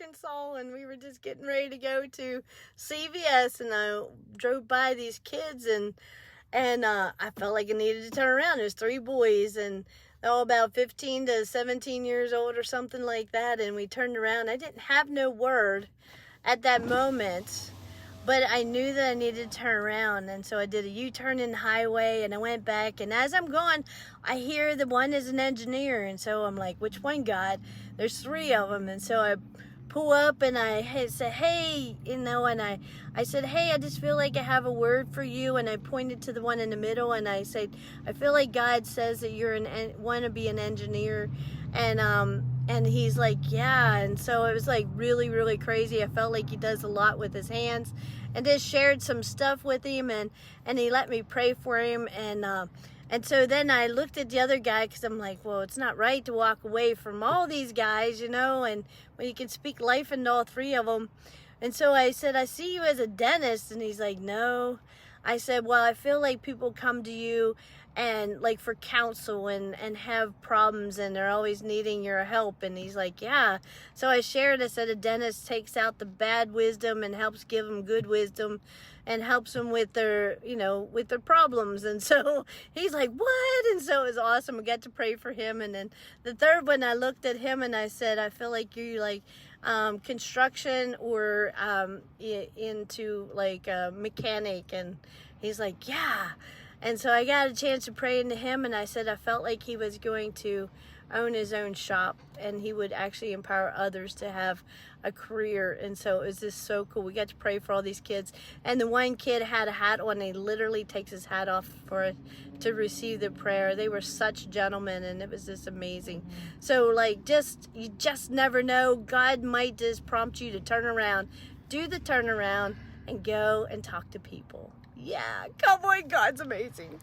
Arkansas, and we were just getting ready to go to CVS, and I drove by these kids, and I felt like I needed to turn around. There's 3 boys, and they're all about 15 to 17 years old or something like that, and we turned around. I didn't have no word at that moment, but I knew that I needed to turn around, and so I did a U-turn in the highway, and I went back, and as I'm going, I hear the one is an engineer, and so I'm like, which one, God? There's 3 of them, and so I pull up, and I said, hey, and I said, hey, I just feel like I have a word for you, and I pointed to the one in the middle, and I said, I feel like God says that you're want to be an engineer, and he's like, yeah. And so it was like really, really crazy. I felt like he does a lot with his hands, and just shared some stuff with him, and he let me pray for him. And so then I looked at the other guy, because I'm like, well, it's not right to walk away from all these guys, and when you can speak life into all 3 of them. And so I said, I see you as a dentist. And he's like, no. I said, well, I feel like people come to you and like for counsel and have problems, and they're always needing your help. And he's like, yeah. So I shared, I said, a dentist takes out the bad wisdom and helps give them good wisdom, and helps them with their, with their problems. And so he's like, what? And so it was awesome. I got to pray for him. And then the third one, I looked at him and I said, I feel like you're like construction or into like a mechanic. And he's like, yeah. And so I got a chance to pray into him, and I said I felt like he was going to own his own shop, and he would actually empower others to have a career. And so it was just so cool. We got to pray for all these kids, and the one kid had a hat on. He literally takes his hat off to receive the prayer. They were such gentlemen, and it was just amazing. So like, you just never know. God might just prompt you to turn around, do the turnaround, and go and talk to people. Yeah, come on, God's amazing.